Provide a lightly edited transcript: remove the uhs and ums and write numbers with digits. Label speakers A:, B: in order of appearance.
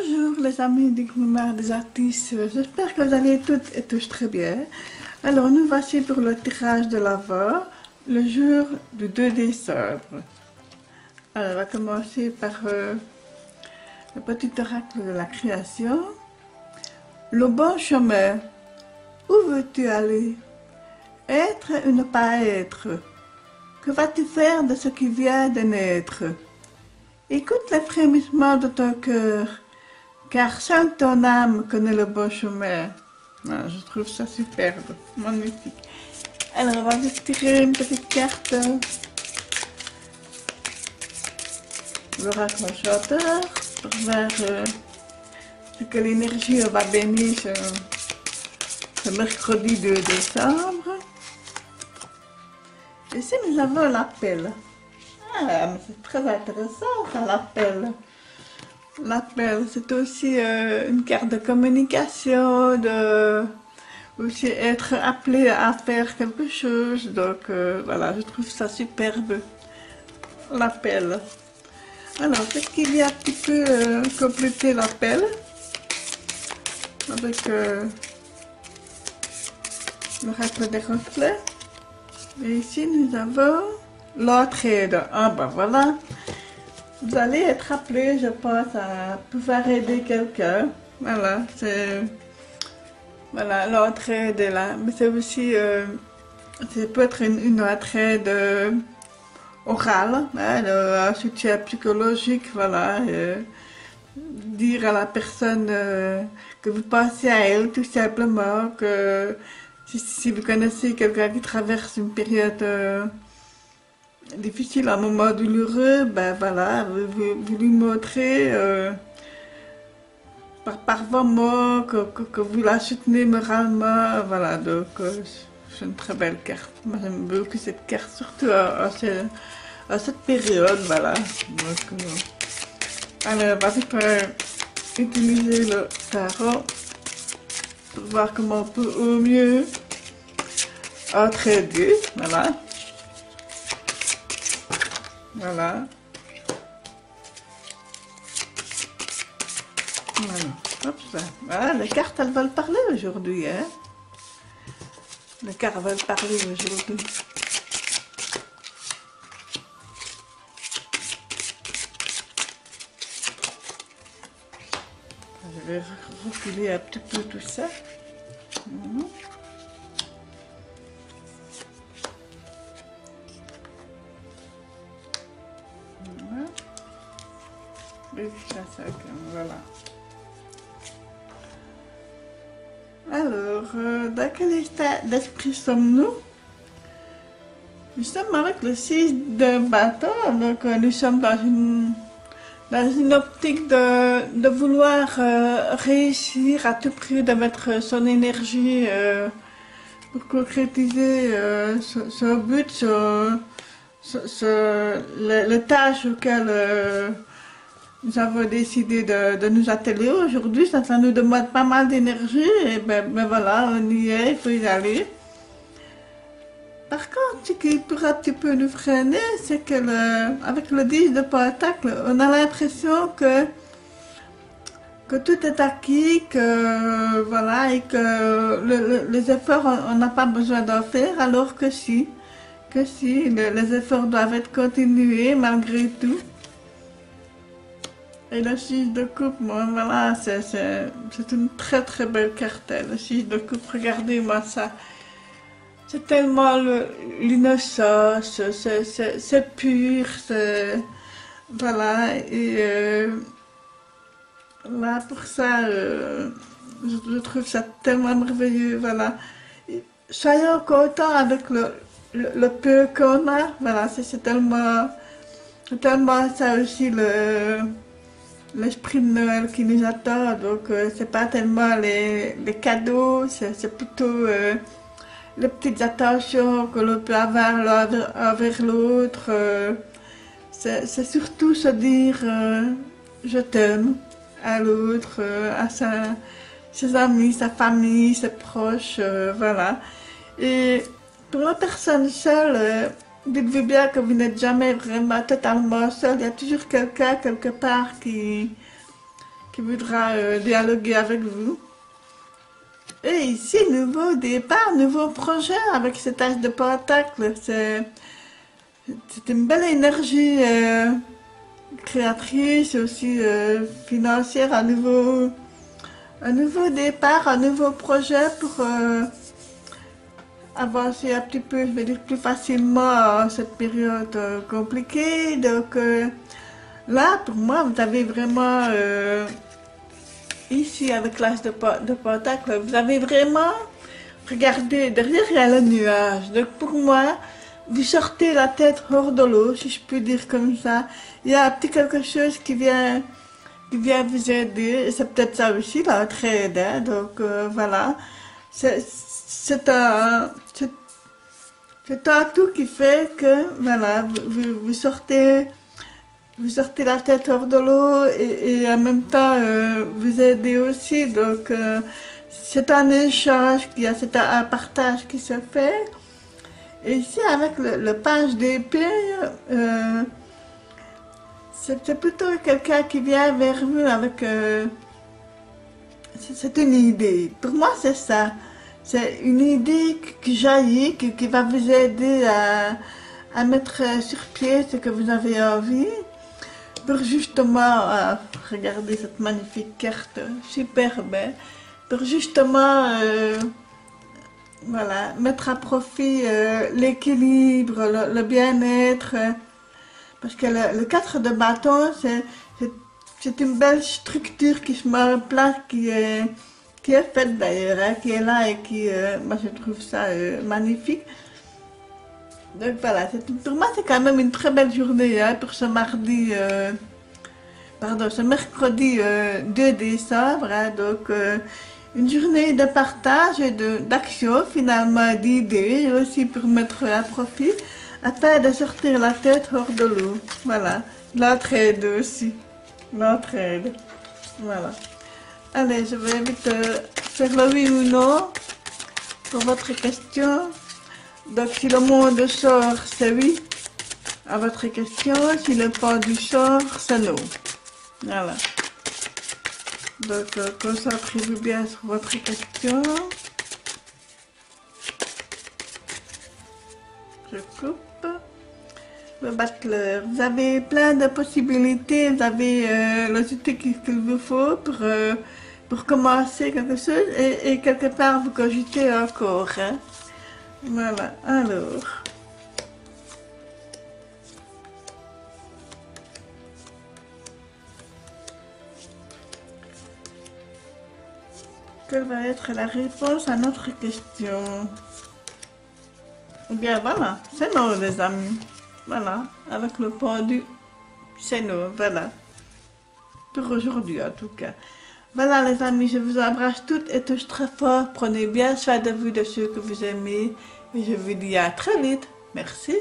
A: Bonjour les amis du climat des artistes, j'espère que vous allez toutes et tous très bien. Alors nous voici pour le tirage de l'Avent, le jour du 2 décembre. Alors on va commencer par le petit oracle de la création. Le bon chemin, où veux-tu aller? Être ou ne pas être? Que vas-tu faire de ce qui vient de naître? Écoute les frémissements de ton cœur, car seule ton âme connaît le bon chemin. Ah, je trouve ça superbe, magnifique. Alors, on va juste tirer une petite carte. L'oracle enchanteur, pour voir ce que l'énergie va bénir ce mercredi 2 décembre. Ici, nous avons l'appel. Ah, mais c'est très intéressant, ça, l'appel. L'appel, c'est aussi une carte de communication, de aussi être appelé à faire quelque chose. Donc voilà, je trouve ça superbe, l'appel. Alors, qu'est-ce qu'il y a un petit peu compléter l'appel avec l'oracle des reflets. Et ici, nous avons l'entraide. Ah ben voilà. Vous allez être appelé, je pense, à pouvoir aider quelqu'un. Voilà, c'est... Voilà, l'entraide est là. Mais c'est aussi... ça peut être une entraide orale, hein, un soutien psychologique, voilà. Dire à la personne que vous pensez à elle, tout simplement, que si vous connaissez quelqu'un qui traverse une période... difficile, un moment douloureux, ben voilà, vous lui montrez par vos mots que vous la soutenez moralement, voilà, donc c'est une très belle carte. Moi j'aime beaucoup cette carte, surtout à cette période, voilà. Donc, alors, on va utiliser le tarot pour voir comment on peut au mieux entraider, voilà. Voilà. Voilà. Hop ça. Voilà, les cartes, elles veulent parler aujourd'hui, hein. Les cartes veulent parler aujourd'hui. Je vais reculer un petit peu tout ça. Voilà. Alors, dans quel état d'esprit sommes-nous? Nous sommes avec le 6 de bâton, donc nous sommes dans une optique de vouloir réussir à tout prix, de mettre son énergie pour concrétiser son but, les tâches auxquelles nous avons décidé de nous atteler aujourd'hui. Ça nous demande pas mal d'énergie et ben voilà, on y est, il faut y aller. Par contre, ce qui pourrait un petit peu nous freiner, c'est que avec le 10 de pentacle, on a l'impression que tout est acquis, que voilà, et que les efforts, on n'a pas besoin d'en faire, alors que si, les efforts doivent être continués malgré tout. Et le 6 de coupe, moi, voilà, c'est une très très belle carte, le 6 de coupe, regardez-moi ça. C'est tellement l'innocence, c'est pur, voilà, et là, pour ça, je trouve ça tellement merveilleux, voilà. Soyons contents avec le peu qu'on a, voilà, c'est tellement ça aussi l'esprit de Noël qui nous attend, donc c'est pas tellement les cadeaux, c'est plutôt les petites attentions que l'on peut avoir l'un envers l'autre. C'est surtout se dire je t'aime à l'autre, à ses amis, sa famille, ses proches, voilà. Et pour la personne seule, dites-vous bien que vous n'êtes jamais vraiment totalement seul. Il y a toujours quelqu'un quelque part qui qui voudra dialoguer avec vous. Et ici, nouveau départ, nouveau projet avec cet as de pentacle. C'est une belle énergie créatrice, aussi financière, un nouveau départ, un nouveau projet pour avancer un petit peu, je vais dire plus facilement en cette période compliquée. Donc là, pour moi, vous avez vraiment, ici avec l'as de pentacle, vous avez vraiment, regardez, derrière il y a le nuage. Donc pour moi, vous sortez la tête hors de l'eau, si je peux dire comme ça. Il y a un petit quelque chose qui vient vous aider. Et c'est peut-être ça aussi, l'entraide. Hein? Donc voilà. C'est un tout qui fait que voilà, vous sortez la tête hors de l'eau et en même temps vous aidez aussi. Donc c'est un échange, c'est un partage qui se fait. Et ici avec le page d'épée, c'est plutôt quelqu'un qui vient vers vous avec... c'est une idée. Pour moi c'est ça. C'est une idée qui jaillit, qui va vous aider à mettre sur pied ce que vous avez envie. Pour justement, regardez cette magnifique carte, superbe, hein, pour justement, voilà, mettre à profit l'équilibre, le bien-être, parce que le 4 de bâton, c'est une belle structure qui se met en place, qui est faite d'ailleurs, hein, qui est là et qui, moi je trouve ça magnifique. Donc voilà, pour moi c'est quand même une très belle journée hein, pour ce mardi, ce mercredi 2 décembre. Hein, donc une journée de partage et d'action, finalement d'idées, et aussi pour mettre à profit, afin de sortir la tête hors de l'eau. Voilà, l'entraide aussi, l'entraide. Voilà. Allez, je vais vite faire le oui ou non pour votre question. Donc si le monde sort, c'est oui à votre question. Si le pendu sort, c'est non. Voilà. Donc concentrez-vous bien sur votre question. Je coupe. Le battleur. Vous avez plein de possibilités. Vous avez les outils qu'il vous faut pour commencer quelque chose. Et quelque part, vous cogitez encore. Hein. Voilà, alors. Quelle va être la réponse à notre question? Eh bien voilà, c'est non les amis. Voilà, avec le pendu, c'est non, voilà. Pour aujourd'hui en tout cas. Voilà les amis, je vous embrasse toutes et tous très fort. Prenez bien soin de vous, de ceux que vous aimez. Et je vous dis à très vite. Merci.